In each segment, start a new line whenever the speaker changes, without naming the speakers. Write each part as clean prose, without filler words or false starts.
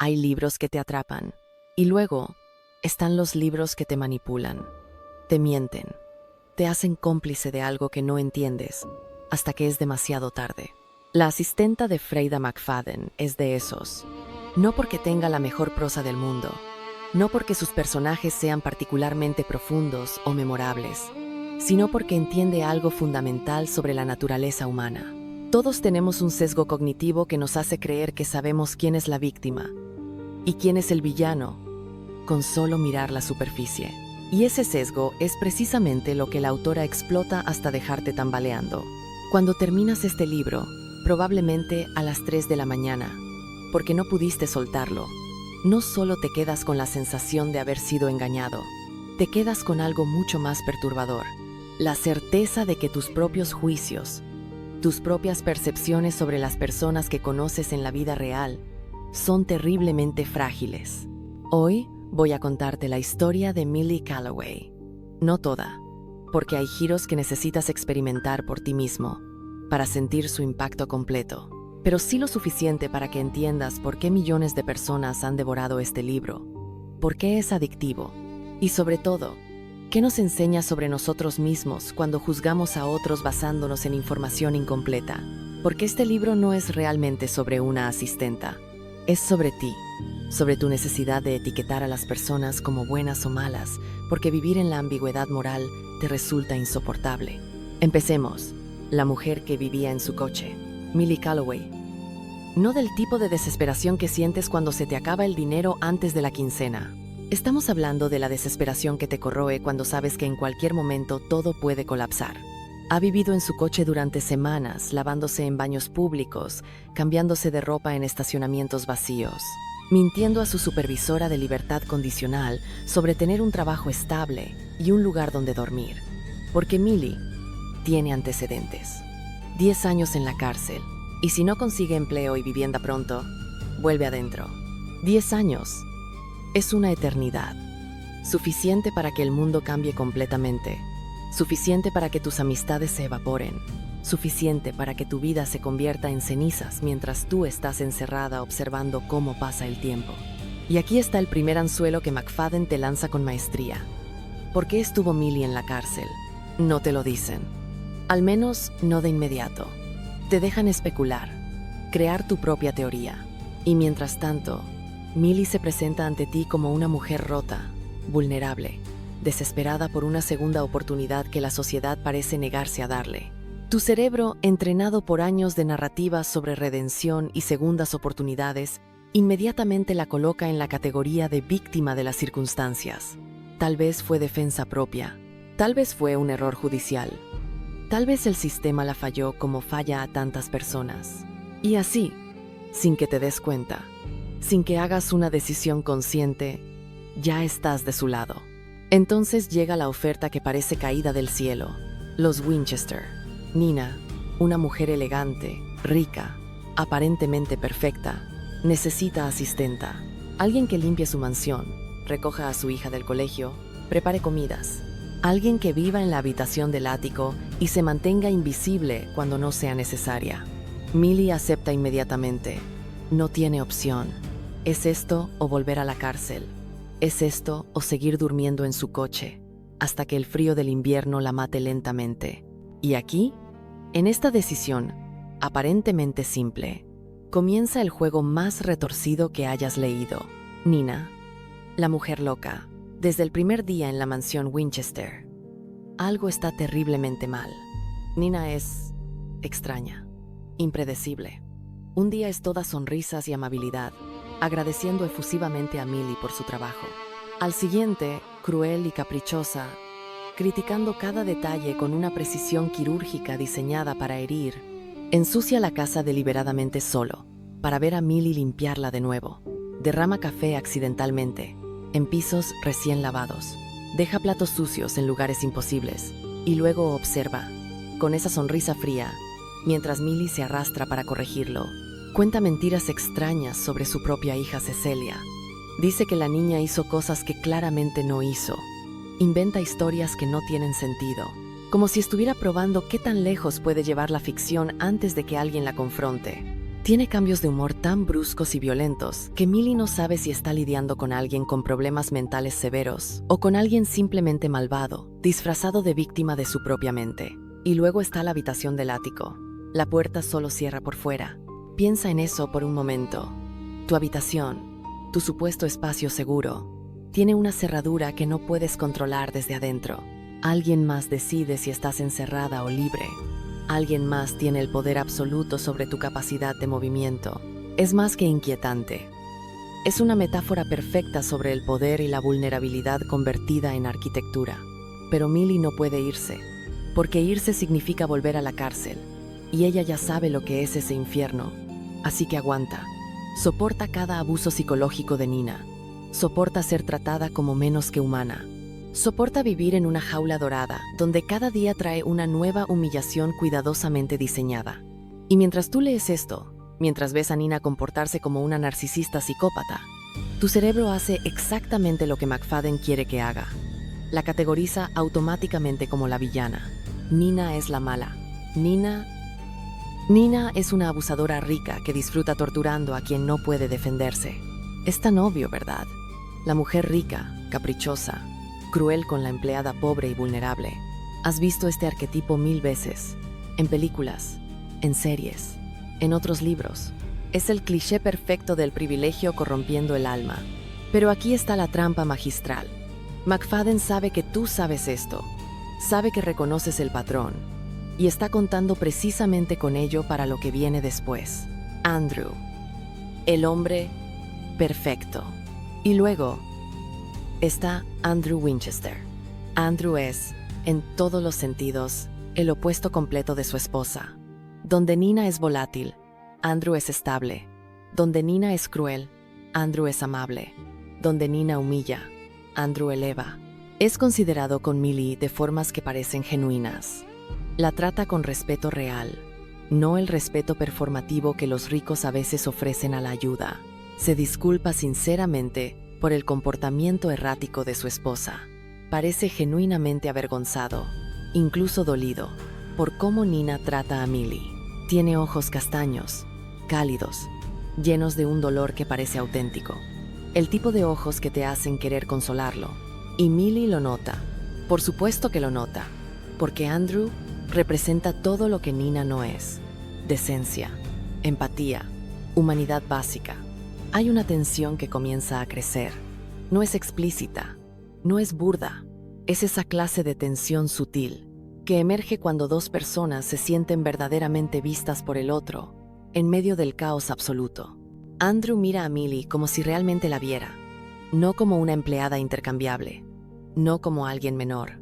Hay libros que te atrapan. Y luego están los libros que te manipulan, te mienten, te hacen cómplice de algo que no entiendes hasta que es demasiado tarde. La asistenta de Freida McFadden es de esos. No porque tenga la mejor prosa del mundo, no porque sus personajes sean particularmente profundos o memorables, sino porque entiende algo fundamental sobre la naturaleza humana. Todos tenemos un sesgo cognitivo que nos hace creer que sabemos quién es la víctima y quién es el villano con solo mirar la superficie. Y ese sesgo es precisamente lo que la autora explota hasta dejarte tambaleando. Cuando terminas este libro, probablemente a las 3 de la mañana, porque no pudiste soltarlo, no solo te quedas con la sensación de haber sido engañado, te quedas con algo mucho más perturbador, la certeza de que tus propios juicios, tus propias percepciones sobre las personas que conoces en la vida real, son terriblemente frágiles. Hoy voy a contarte la historia de Millie Calloway. No toda, porque hay giros que necesitas experimentar por ti mismo para sentir su impacto completo, pero sí lo suficiente para que entiendas por qué millones de personas han devorado este libro, por qué es adictivo y, sobre todo, qué nos enseña sobre nosotros mismos cuando juzgamos a otros basándonos en información incompleta. Porque este libro no es realmente sobre una asistenta, es sobre ti, sobre tu necesidad de etiquetar a las personas como buenas o malas, porque vivir en la ambigüedad moral te resulta insoportable. Empecemos. La mujer que vivía en su coche, Millie Calloway. No del tipo de desesperación que sientes cuando se te acaba el dinero antes de la quincena. Estamos hablando de la desesperación que te corroe cuando sabes que en cualquier momento todo puede colapsar. Ha vivido en su coche durante semanas, lavándose en baños públicos, cambiándose de ropa en estacionamientos vacíos, mintiendo a su supervisora de libertad condicional sobre tener un trabajo estable y un lugar donde dormir. Porque Millie tiene antecedentes. 10 años en la cárcel, y si no consigue empleo y vivienda pronto, vuelve adentro. 10 años. Es una eternidad. Suficiente para que el mundo cambie completamente. Suficiente para que tus amistades se evaporen. Suficiente para que tu vida se convierta en cenizas mientras tú estás encerrada observando cómo pasa el tiempo. Y aquí está el primer anzuelo que McFadden te lanza con maestría. ¿Por qué estuvo Millie en la cárcel? No te lo dicen. Al menos no de inmediato. Te dejan especular, crear tu propia teoría. Y mientras tanto, Millie se presenta ante ti como una mujer rota, vulnerable, desesperada por una segunda oportunidad que la sociedad parece negarse a darle. Tu cerebro, entrenado por años de narrativas sobre redención y segundas oportunidades, inmediatamente la coloca en la categoría de víctima de las circunstancias. Tal vez fue defensa propia, tal vez fue un error judicial. Tal vez el sistema la falló como falla a tantas personas. Y así, sin que te des cuenta, sin que hagas una decisión consciente, ya estás de su lado. Entonces llega la oferta que parece caída del cielo. Los Winchester. Nina, una mujer elegante, rica, aparentemente perfecta, necesita asistenta. Alguien que limpie su mansión, recoja a su hija del colegio, prepare comidas. Alguien que viva en la habitación del ático y se mantenga invisible cuando no sea necesaria. Millie acepta inmediatamente. No tiene opción. Es esto o volver a la cárcel. Es esto o seguir durmiendo en su coche, hasta que el frío del invierno la mate lentamente. Y aquí, en esta decisión, aparentemente simple, comienza el juego más retorcido que hayas leído. Nina, la mujer loca. Desde el primer día en la mansión Winchester, algo está terriblemente mal. Nina es extraña, impredecible. Un día es toda sonrisas y amabilidad, agradeciendo efusivamente a Millie por su trabajo. Al siguiente, cruel y caprichosa, criticando cada detalle con una precisión quirúrgica diseñada para herir, ensucia la casa deliberadamente solo, para ver a Millie limpiarla de nuevo. Derrama café accidentalmente, en pisos recién lavados. Deja platos sucios en lugares imposibles y luego observa, con esa sonrisa fría, mientras Millie se arrastra para corregirlo. Cuenta mentiras extrañas sobre su propia hija Cecelia. Dice que la niña hizo cosas que claramente no hizo. Inventa historias que no tienen sentido, como si estuviera probando qué tan lejos puede llevar la ficción antes de que alguien la confronte. Tiene cambios de humor tan bruscos y violentos que Millie no sabe si está lidiando con alguien con problemas mentales severos o con alguien simplemente malvado, disfrazado de víctima de su propia mente. Y luego está la habitación del ático. La puerta solo cierra por fuera. Piensa en eso por un momento. Tu habitación, tu supuesto espacio seguro, tiene una cerradura que no puedes controlar desde adentro. Alguien más decide si estás encerrada o libre. Alguien más tiene el poder absoluto sobre tu capacidad de movimiento. Es más que inquietante. Es una metáfora perfecta sobre el poder y la vulnerabilidad convertida en arquitectura. Pero Millie no puede irse, porque irse significa volver a la cárcel, y ella ya sabe lo que es ese infierno. Así que aguanta. Soporta cada abuso psicológico de Nina. Soporta ser tratada como menos que humana. Soporta vivir en una jaula dorada, donde cada día trae una nueva humillación cuidadosamente diseñada. Y mientras tú lees esto, mientras ves a Nina comportarse como una narcisista psicópata, tu cerebro hace exactamente lo que McFadden quiere que haga. La categoriza automáticamente como la villana. Nina es la mala. Nina es una abusadora rica que disfruta torturando a quien no puede defenderse. Es tan obvio, ¿verdad? La mujer rica, caprichosa, cruel con la empleada pobre y vulnerable. Has visto este arquetipo 1000 veces, en películas, en series, en otros libros. Es el cliché perfecto del privilegio corrompiendo el alma. Pero aquí está la trampa magistral. McFadden sabe que tú sabes esto, sabe que reconoces el patrón, y está contando precisamente con ello para lo que viene después. Andrew, el hombre perfecto. Y luego está Andrew Winchester. Andrew es, en todos los sentidos, el opuesto completo de su esposa. Donde Nina es volátil, Andrew es estable. Donde Nina es cruel, Andrew es amable. Donde Nina humilla, Andrew eleva. Es considerado con Millie de formas que parecen genuinas. La trata con respeto real, no el respeto performativo que los ricos a veces ofrecen a la ayuda. Se disculpa sinceramente por el comportamiento errático de su esposa. Parece genuinamente avergonzado, incluso dolido, por cómo Nina trata a Millie. Tiene ojos castaños, cálidos, llenos de un dolor que parece auténtico. El tipo de ojos que te hacen querer consolarlo. Y Millie lo nota. Por supuesto que lo nota, porque Andrew representa todo lo que Nina no es. Decencia, empatía, humanidad básica. Hay una tensión que comienza a crecer. No es explícita, no es burda. Es esa clase de tensión sutil que emerge cuando dos personas se sienten verdaderamente vistas por el otro, en medio del caos absoluto. Andrew mira a Millie como si realmente la viera, no como una empleada intercambiable, no como alguien menor,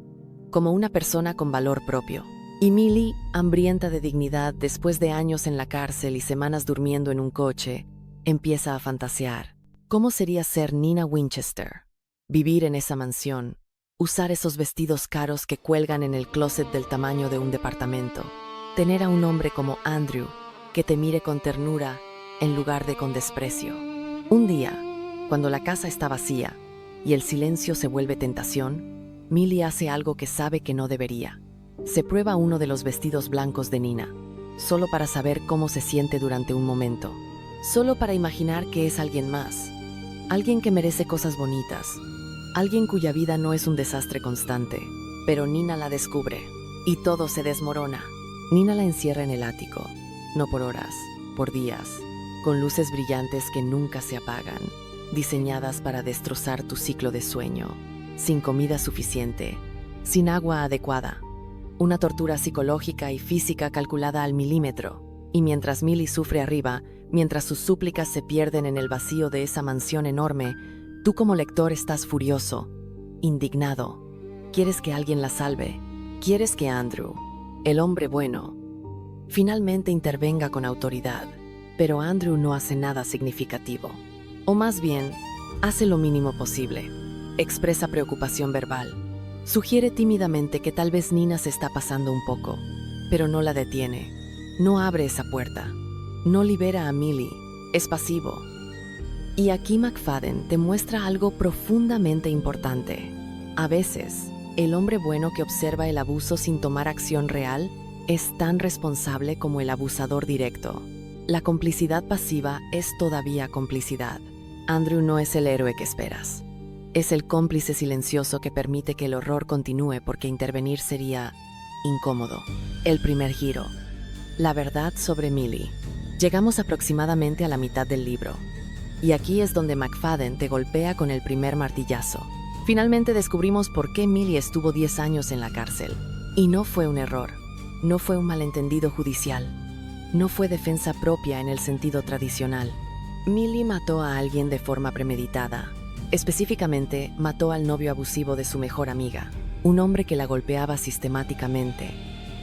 como una persona con valor propio. Y Millie, hambrienta de dignidad después de años en la cárcel y semanas durmiendo en un coche, empieza a fantasear. ¿Cómo sería ser Nina Winchester? Vivir en esa mansión, usar esos vestidos caros que cuelgan en el closet del tamaño de un departamento, tener a un hombre como Andrew que te mire con ternura en lugar de con desprecio. Un día, cuando la casa está vacía y el silencio se vuelve tentación, Millie hace algo que sabe que no debería. Se prueba uno de los vestidos blancos de Nina, solo para saber cómo se siente durante un momento, solo para imaginar que es alguien más, alguien que merece cosas bonitas, alguien cuya vida no es un desastre constante. Pero Nina la descubre, y todo se desmorona. Nina la encierra en el ático, no por horas, por días, con luces brillantes que nunca se apagan, diseñadas para destrozar tu ciclo de sueño, sin comida suficiente, sin agua adecuada. Una tortura psicológica y física calculada al milímetro. Y mientras Millie sufre arriba, mientras sus súplicas se pierden en el vacío de esa mansión enorme, tú como lector estás furioso, indignado. Quieres que alguien la salve. Quieres que Andrew, el hombre bueno, finalmente intervenga con autoridad. Pero Andrew no hace nada significativo. O más bien, hace lo mínimo posible. Expresa preocupación verbal. Sugiere tímidamente que tal vez Nina se está pasando un poco, pero no la detiene. No abre esa puerta. No libera a Millie. Es pasivo. Y aquí McFadden te muestra algo profundamente importante. A veces, el hombre bueno que observa el abuso sin tomar acción real es tan responsable como el abusador directo. La complicidad pasiva es todavía complicidad. Andrew no es el héroe que esperas. Es el cómplice silencioso que permite que el horror continúe porque intervenir sería incómodo. El primer giro. La verdad sobre Millie. Llegamos aproximadamente a la mitad del libro. Y aquí es donde McFadden te golpea con el primer martillazo. Finalmente descubrimos por qué Millie estuvo 10 años en la cárcel. Y no fue un error. No fue un malentendido judicial. No fue defensa propia en el sentido tradicional. Millie mató a alguien de forma premeditada. Específicamente, mató al novio abusivo de su mejor amiga. Un hombre que la golpeaba sistemáticamente,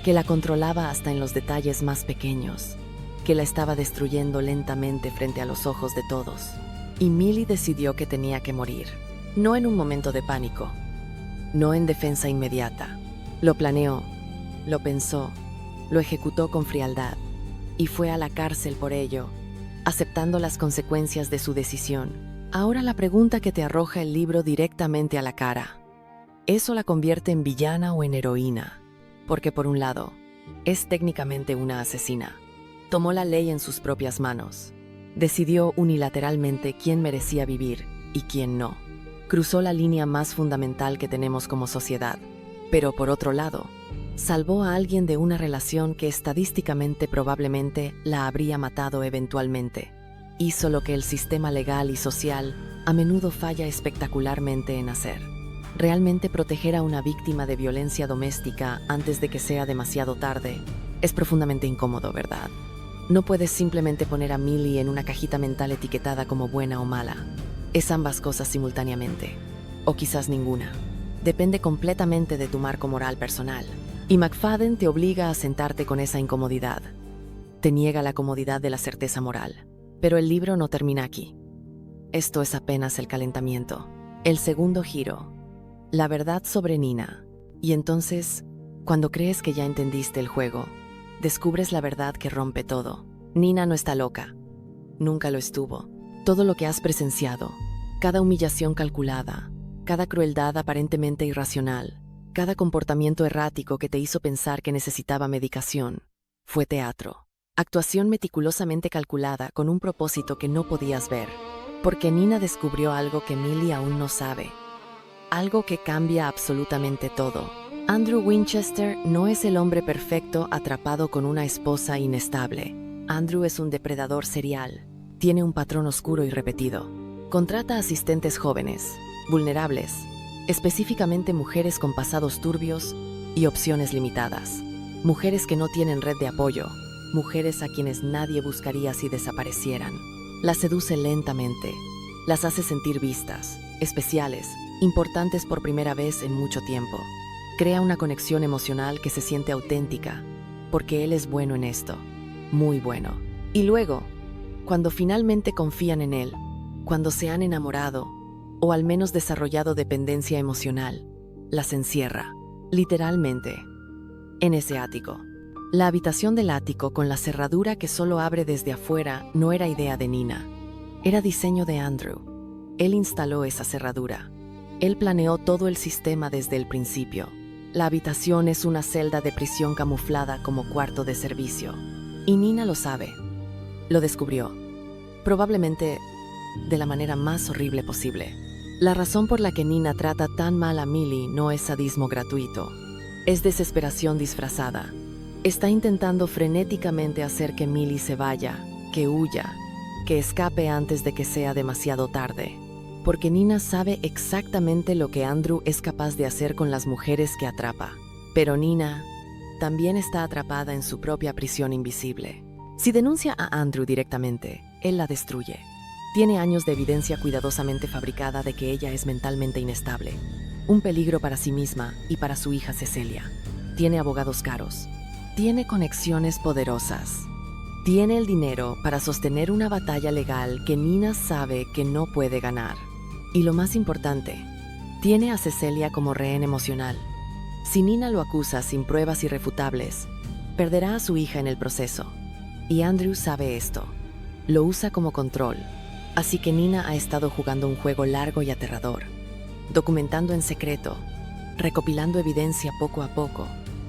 que la controlaba hasta en los detalles más pequeños, que la estaba destruyendo lentamente frente a los ojos de todos. Y Millie decidió que tenía que morir. No en un momento de pánico, no en defensa inmediata. Lo planeó, lo pensó, lo ejecutó con frialdad y fue a la cárcel por ello, aceptando las consecuencias de su decisión. Ahora la pregunta que te arroja el libro directamente a la cara. ¿Eso la convierte en villana o en heroína? Porque por un lado, es técnicamente una asesina. Tomó la ley en sus propias manos. Decidió unilateralmente quién merecía vivir y quién no. Cruzó la línea más fundamental que tenemos como sociedad. Pero por otro lado, salvó a alguien de una relación que estadísticamente probablemente la habría matado eventualmente. Hizo lo que el sistema legal y social a menudo falla espectacularmente en hacer. Realmente proteger a una víctima de violencia doméstica antes de que sea demasiado tarde es profundamente incómodo, ¿verdad? No puedes simplemente poner a Millie en una cajita mental etiquetada como buena o mala. Es ambas cosas simultáneamente. O quizás ninguna. Depende completamente de tu marco moral personal. Y McFadden te obliga a sentarte con esa incomodidad. Te niega la comodidad de la certeza moral. Pero el libro no termina aquí. Esto es apenas el calentamiento. El segundo giro. La verdad sobre Nina. Y entonces, cuando crees que ya entendiste el juego, descubres la verdad que rompe todo. Nina no está loca. Nunca lo estuvo. Todo lo que has presenciado, cada humillación calculada, cada crueldad aparentemente irracional, cada comportamiento errático que te hizo pensar que necesitaba medicación, fue teatro. Actuación meticulosamente calculada con un propósito que no podías ver. Porque Nina descubrió algo que Millie aún no sabe. Algo que cambia absolutamente todo. Andrew Winchester no es el hombre perfecto atrapado con una esposa inestable. Andrew es un depredador serial. Tiene un patrón oscuro y repetido. Contrata asistentes jóvenes, vulnerables, específicamente mujeres con pasados turbios y opciones limitadas. Mujeres que no tienen red de apoyo. Mujeres a quienes nadie buscaría si desaparecieran. Las seduce lentamente. Las hace sentir vistas, especiales, importantes por primera vez en mucho tiempo. Crea una conexión emocional que se siente auténtica, porque él es bueno en esto. Muy bueno. Y luego, cuando finalmente confían en él, cuando se han enamorado, o al menos desarrollado dependencia emocional, las encierra, literalmente, en ese ático. La habitación del ático con la cerradura que solo abre desde afuera no era idea de Nina. Era diseño de Andrew. Él instaló esa cerradura. Él planeó todo el sistema desde el principio. La habitación es una celda de prisión camuflada como cuarto de servicio. Y Nina lo sabe. Lo descubrió. Probablemente de la manera más horrible posible. La razón por la que Nina trata tan mal a Millie no es sadismo gratuito. Es desesperación disfrazada. Está intentando frenéticamente hacer que Millie se vaya, que huya, que escape antes de que sea demasiado tarde. Porque Nina sabe exactamente lo que Andrew es capaz de hacer con las mujeres que atrapa. Pero Nina también está atrapada en su propia prisión invisible. Si denuncia a Andrew directamente, él la destruye. Tiene años de evidencia cuidadosamente fabricada de que ella es mentalmente inestable. Un peligro para sí misma y para su hija Cecelia. Tiene abogados caros. Tiene conexiones poderosas. Tiene el dinero para sostener una batalla legal que Nina sabe que no puede ganar. Y lo más importante, tiene a Cecelia como rehén emocional. Si Nina lo acusa sin pruebas irrefutables, perderá a su hija en el proceso. Y Andrew sabe esto. Lo usa como control. Así que Nina ha estado jugando un juego largo y aterrador. Documentando en secreto, recopilando evidencia poco a poco,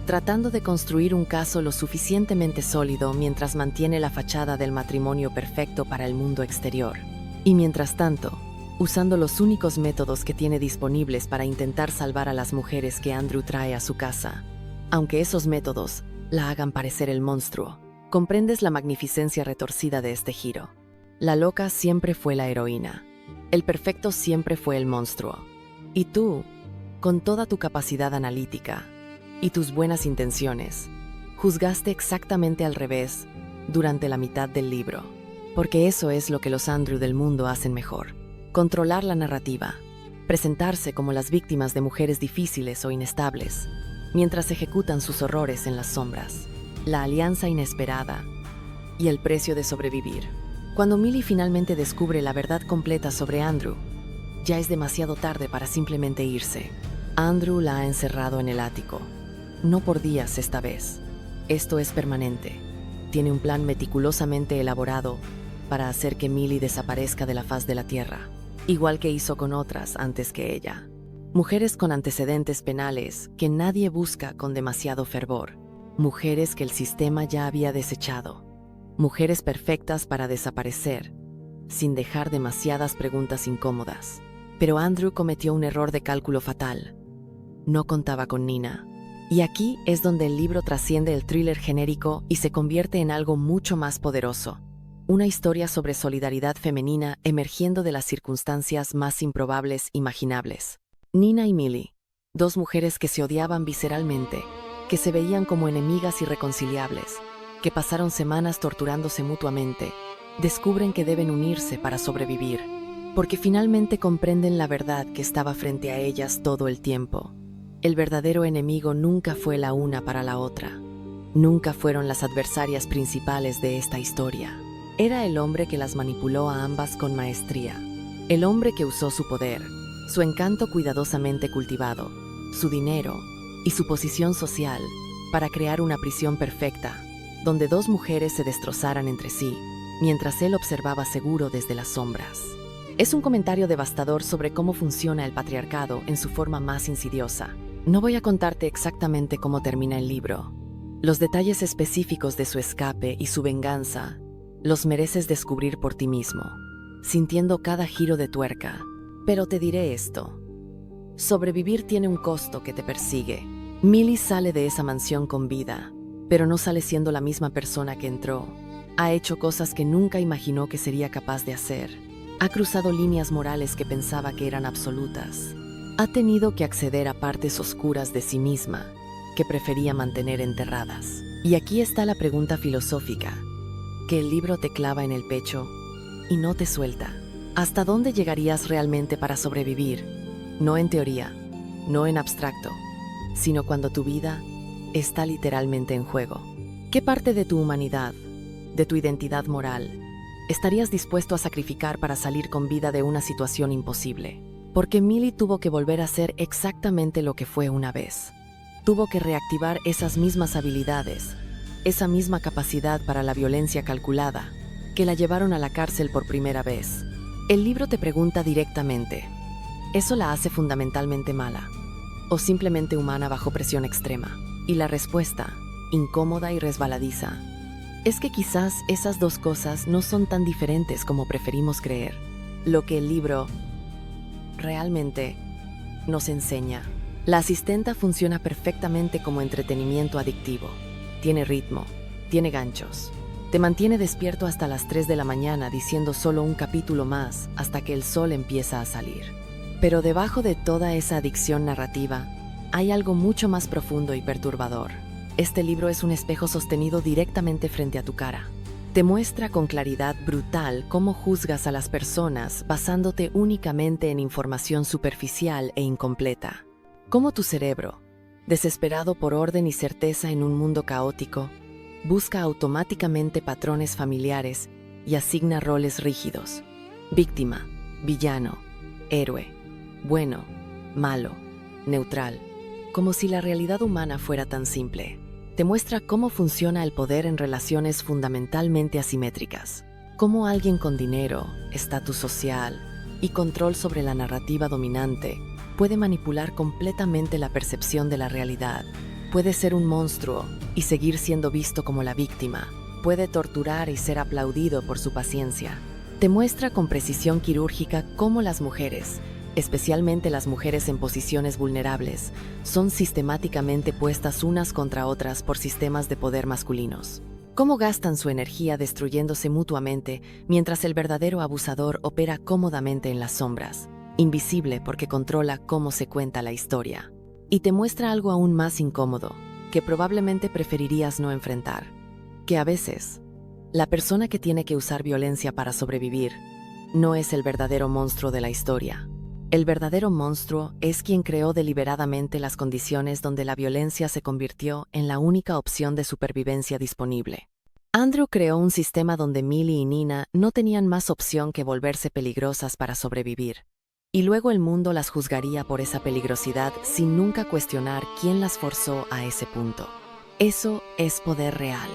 tratando de construir un caso lo suficientemente sólido mientras mantiene la fachada del matrimonio perfecto para el mundo exterior. Y mientras tanto, usando los únicos métodos que tiene disponibles para intentar salvar a las mujeres que Andrew trae a su casa, aunque esos métodos la hagan parecer el monstruo. Comprendes la magnificencia retorcida de este giro. La loca siempre fue la heroína. El perfecto siempre fue el monstruo. Y tú, con toda tu capacidad analítica y tus buenas intenciones, juzgaste exactamente al revés durante la mitad del libro. Porque eso es lo que los Andrew del mundo hacen mejor. Controlar la narrativa, presentarse como las víctimas de mujeres difíciles o inestables, mientras ejecutan sus horrores en las sombras. La alianza inesperada y el precio de sobrevivir. Cuando Millie finalmente descubre la verdad completa sobre Andrew, ya es demasiado tarde para simplemente irse. Andrew la ha encerrado en el ático. No por días esta vez. Esto es permanente. Tiene un plan meticulosamente elaborado para hacer que Millie desaparezca de la faz de la tierra, igual que hizo con otras antes que ella. Mujeres con antecedentes penales que nadie busca con demasiado fervor. Mujeres que el sistema ya había desechado. Mujeres perfectas para desaparecer, sin dejar demasiadas preguntas incómodas. Pero Andrew cometió un error de cálculo fatal. No contaba con Nina. Y aquí es donde el libro trasciende el thriller genérico y se convierte en algo mucho más poderoso. Una historia sobre solidaridad femenina emergiendo de las circunstancias más improbables imaginables. Nina y Millie, dos mujeres que se odiaban visceralmente, que se veían como enemigas irreconciliables, que pasaron semanas torturándose mutuamente, descubren que deben unirse para sobrevivir, porque finalmente comprenden la verdad que estaba frente a ellas todo el tiempo. El verdadero enemigo nunca fue la una para la otra. Nunca fueron las adversarias principales de esta historia. Era el hombre que las manipuló a ambas con maestría. El hombre que usó su poder, su encanto cuidadosamente cultivado, su dinero y su posición social para crear una prisión perfecta, donde dos mujeres se destrozaran entre sí, mientras él observaba seguro desde las sombras. Es un comentario devastador sobre cómo funciona el patriarcado en su forma más insidiosa. No voy a contarte exactamente cómo termina el libro. Los detalles específicos de su escape y su venganza los mereces descubrir por ti mismo, sintiendo cada giro de tuerca. Pero te diré esto. Sobrevivir tiene un costo que te persigue. Millie sale de esa mansión con vida, pero no sale siendo la misma persona que entró. Ha hecho cosas que nunca imaginó que sería capaz de hacer. Ha cruzado líneas morales que pensaba que eran absolutas. Ha tenido que acceder a partes oscuras de sí misma que prefería mantener enterradas. Y aquí está la pregunta filosófica, que el libro te clava en el pecho y no te suelta. ¿Hasta dónde llegarías realmente para sobrevivir? No en teoría, no en abstracto, sino cuando tu vida está literalmente en juego. ¿Qué parte de tu humanidad, de tu identidad moral, estarías dispuesto a sacrificar para salir con vida de una situación imposible? Porque Millie tuvo que volver a ser exactamente lo que fue una vez. Tuvo que reactivar esas mismas habilidades, esa misma capacidad para la violencia calculada, que la llevaron a la cárcel por primera vez. El libro te pregunta directamente, ¿eso la hace fundamentalmente mala? ¿O simplemente humana bajo presión extrema? Y la respuesta, incómoda y resbaladiza, es que quizás esas dos cosas no son tan diferentes como preferimos creer. Lo que el libro realmente nos enseña. La asistenta funciona perfectamente como entretenimiento adictivo. Tiene ritmo, tiene ganchos. Te mantiene despierto hasta las 3 de la mañana diciendo solo un capítulo más hasta que el sol empieza a salir. Pero debajo de toda esa adicción narrativa, hay algo mucho más profundo y perturbador. Este libro es un espejo sostenido directamente frente a tu cara. Te muestra con claridad brutal cómo juzgas a las personas basándote únicamente en información superficial e incompleta. Cómo tu cerebro, desesperado por orden y certeza en un mundo caótico, busca automáticamente patrones familiares y asigna roles rígidos. Víctima, villano, héroe, bueno, malo, neutral. Como si la realidad humana fuera tan simple. Te muestra cómo funciona el poder en relaciones fundamentalmente asimétricas. Cómo alguien con dinero, estatus social y control sobre la narrativa dominante puede manipular completamente la percepción de la realidad Puede ser un monstruo y seguir siendo visto como la víctima. Puede torturar y ser aplaudido por su paciencia. Te muestra con precisión quirúrgica cómo las mujeres, especialmente las mujeres en posiciones vulnerables, son sistemáticamente puestas unas contra otras por sistemas de poder masculinos. Cómo gastan su energía destruyéndose mutuamente mientras el verdadero abusador opera cómodamente en las sombras, invisible porque controla cómo se cuenta la historia. Y te muestra algo aún más incómodo, que probablemente preferirías no enfrentar, que a veces, la persona que tiene que usar violencia para sobrevivir no es el verdadero monstruo de la historia. El verdadero monstruo es quien creó deliberadamente las condiciones donde la violencia se convirtió en la única opción de supervivencia disponible. Andrew creó un sistema donde Millie y Nina no tenían más opción que volverse peligrosas para sobrevivir. Y luego el mundo las juzgaría por esa peligrosidad sin nunca cuestionar quién las forzó a ese punto. Eso es poder real.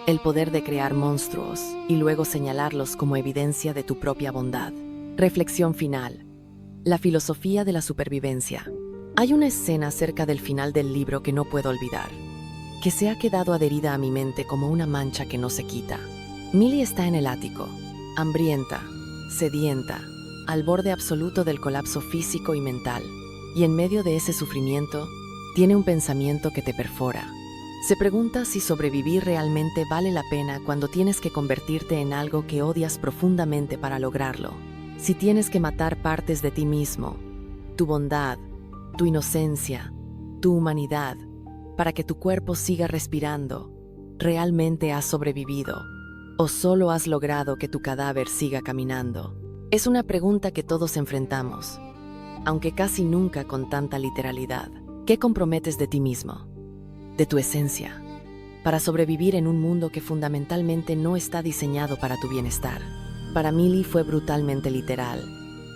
El poder de crear monstruos y luego señalarlos como evidencia de tu propia bondad. Reflexión final. La filosofía de la supervivencia. Hay una escena cerca del final del libro que no puedo olvidar, que se ha quedado adherida a mi mente como una mancha que no se quita. Millie está en el ático, hambrienta, sedienta, al borde absoluto del colapso físico y mental, y en medio de ese sufrimiento, tiene un pensamiento que te perfora. Se pregunta si sobrevivir realmente vale la pena cuando tienes que convertirte en algo que odias profundamente para lograrlo. Si tienes que matar partes de ti mismo, tu bondad, tu inocencia, tu humanidad, para que tu cuerpo siga respirando, ¿realmente has sobrevivido? ¿O solo has logrado que tu cadáver siga caminando? Es una pregunta que todos enfrentamos, aunque casi nunca con tanta literalidad. ¿Qué comprometes de ti mismo? De tu esencia, para sobrevivir en un mundo que fundamentalmente no está diseñado para tu bienestar. Para Millie fue brutalmente literal.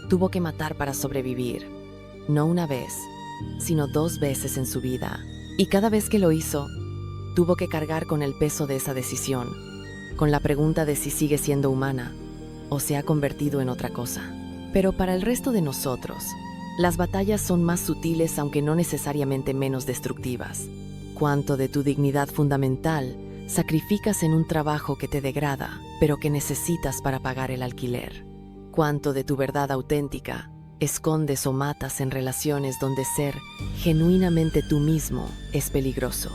Tuvo que matar para sobrevivir, no una vez, sino 2 veces en su vida. Y cada vez que lo hizo, tuvo que cargar con el peso de esa decisión, con la pregunta de si sigue siendo humana o se ha convertido en otra cosa. Pero para el resto de nosotros, las batallas son más sutiles aunque no necesariamente menos destructivas. ¿Cuánto de tu dignidad fundamental sacrificas en un trabajo que te degrada, pero que necesitas para pagar el alquiler? ¿Cuánto de tu verdad auténtica escondes o matas en relaciones donde ser genuinamente tú mismo es peligroso?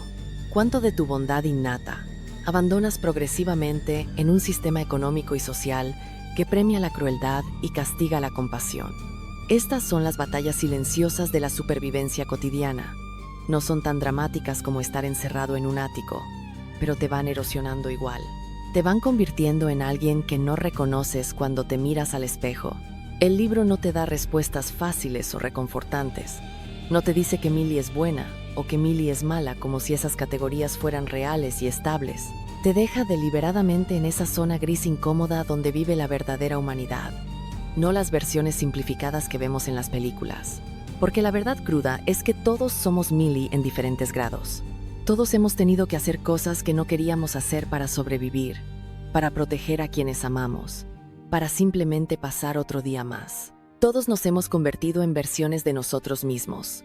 ¿Cuánto de tu bondad innata abandonas progresivamente en un sistema económico y social que premia la crueldad y castiga la compasión? Estas son las batallas silenciosas de la supervivencia cotidiana. No son tan dramáticas como estar encerrado en un ático, pero te van erosionando igual. Te van convirtiendo en alguien que no reconoces cuando te miras al espejo. El libro no te da respuestas fáciles o reconfortantes. No te dice que Millie es buena o que Millie es mala como si esas categorías fueran reales y estables. Te deja deliberadamente en esa zona gris incómoda donde vive la verdadera humanidad, no las versiones simplificadas que vemos en las películas. Porque la verdad cruda es que todos somos Millie en diferentes grados. Todos hemos tenido que hacer cosas que no queríamos hacer para sobrevivir, para proteger a quienes amamos, para simplemente pasar otro día más. Todos nos hemos convertido en versiones de nosotros mismos,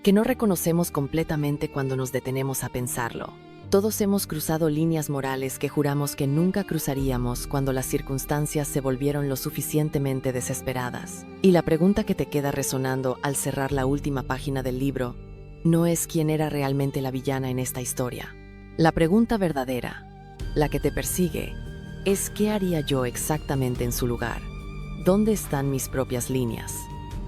que no reconocemos completamente cuando nos detenemos a pensarlo. Todos hemos cruzado líneas morales que juramos que nunca cruzaríamos cuando las circunstancias se volvieron lo suficientemente desesperadas. Y la pregunta que te queda resonando al cerrar la última página del libro no es quién era realmente la villana en esta historia. La pregunta verdadera, la que te persigue, es ¿qué haría yo exactamente en su lugar? ¿Dónde están mis propias líneas?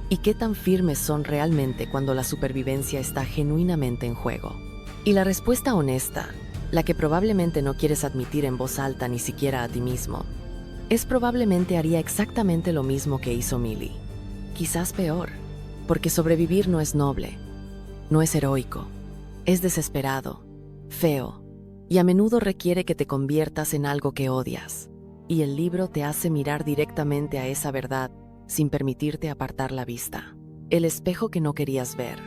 ¿Y qué tan firmes son realmente cuando la supervivencia está genuinamente en juego? Y la respuesta honesta, la que probablemente no quieres admitir en voz alta ni siquiera a ti mismo, es probablemente haría exactamente lo mismo que hizo Millie. Quizás peor, porque sobrevivir no es noble, no es heroico, es desesperado, feo, y a menudo requiere que te conviertas en algo que odias. Y el libro te hace mirar directamente a esa verdad sin permitirte apartar la vista. El espejo que no querías ver.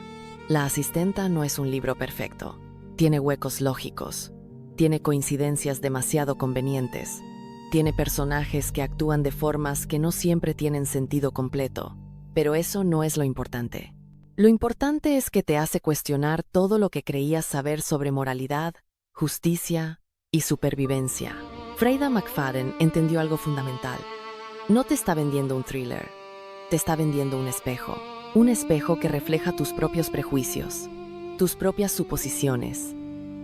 La asistenta no es un libro perfecto. Tiene huecos lógicos, tiene coincidencias demasiado convenientes, tiene personajes que actúan de formas que no siempre tienen sentido completo, pero eso no es lo importante. Lo importante es que te hace cuestionar todo lo que creías saber sobre moralidad, justicia y supervivencia. Freida McFadden entendió algo fundamental. No te está vendiendo un thriller, te está vendiendo un espejo que refleja tus propios prejuicios, tus propias suposiciones,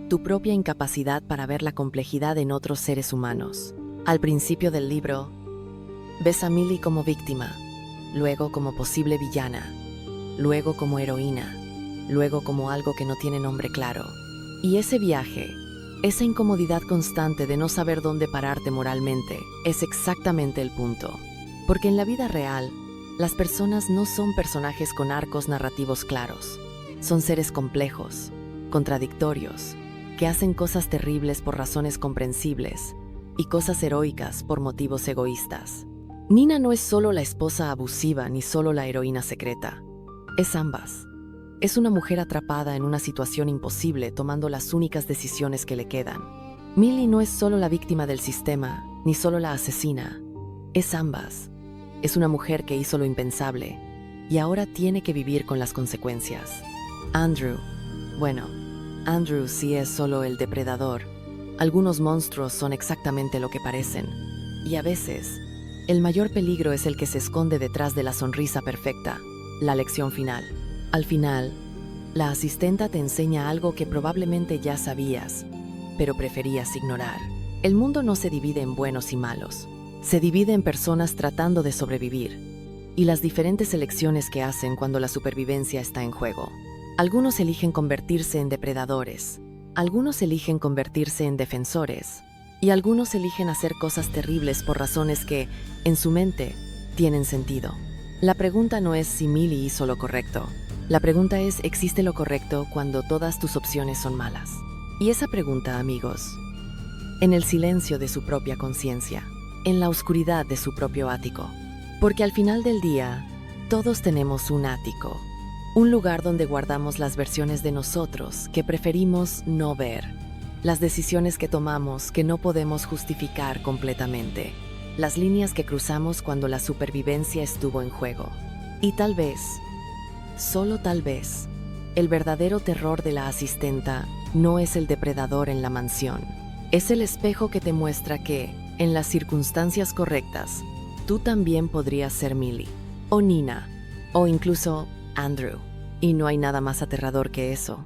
tu propia incapacidad para ver la complejidad en otros seres humanos. Al principio del libro, ves a Millie como víctima, luego como posible villana, luego como heroína, luego como algo que no tiene nombre claro. Y ese viaje, esa incomodidad constante de no saber dónde pararte moralmente, es exactamente el punto. Porque en la vida real, las personas no son personajes con arcos narrativos claros. Son seres complejos, contradictorios, que hacen cosas terribles por razones comprensibles y cosas heroicas por motivos egoístas. Nina no es solo la esposa abusiva ni solo la heroína secreta. Es ambas. Es una mujer atrapada en una situación imposible tomando las únicas decisiones que le quedan. Millie no es solo la víctima del sistema, ni solo la asesina. Es ambas. Es una mujer que hizo lo impensable y ahora tiene que vivir con las consecuencias. Andrew sí es solo el depredador. Algunos monstruos son exactamente lo que parecen. Y a veces, el mayor peligro es el que se esconde detrás de la sonrisa perfecta, la lección final. Al final, la asistenta te enseña algo que probablemente ya sabías, pero preferías ignorar. El mundo no se divide en buenos y malos. Se divide en personas tratando de sobrevivir y las diferentes elecciones que hacen cuando la supervivencia está en juego. Algunos eligen convertirse en depredadores, algunos eligen convertirse en defensores y algunos eligen hacer cosas terribles por razones que, en su mente, tienen sentido. La pregunta no es si Millie hizo lo correcto. La pregunta es, ¿existe lo correcto cuando todas tus opciones son malas? Y esa pregunta, amigos, en el silencio de su propia conciencia, en la oscuridad de su propio ático. Porque al final del día, todos tenemos un ático, un lugar donde guardamos las versiones de nosotros que preferimos no ver, las decisiones que tomamos que no podemos justificar completamente, las líneas que cruzamos cuando la supervivencia estuvo en juego. Y tal vez, solo tal vez, el verdadero terror de la asistenta no es el depredador en la mansión. Es el espejo que te muestra que, en las circunstancias correctas, tú también podrías ser Millie, o Nina, o incluso Andrew. Y no hay nada más aterrador que eso.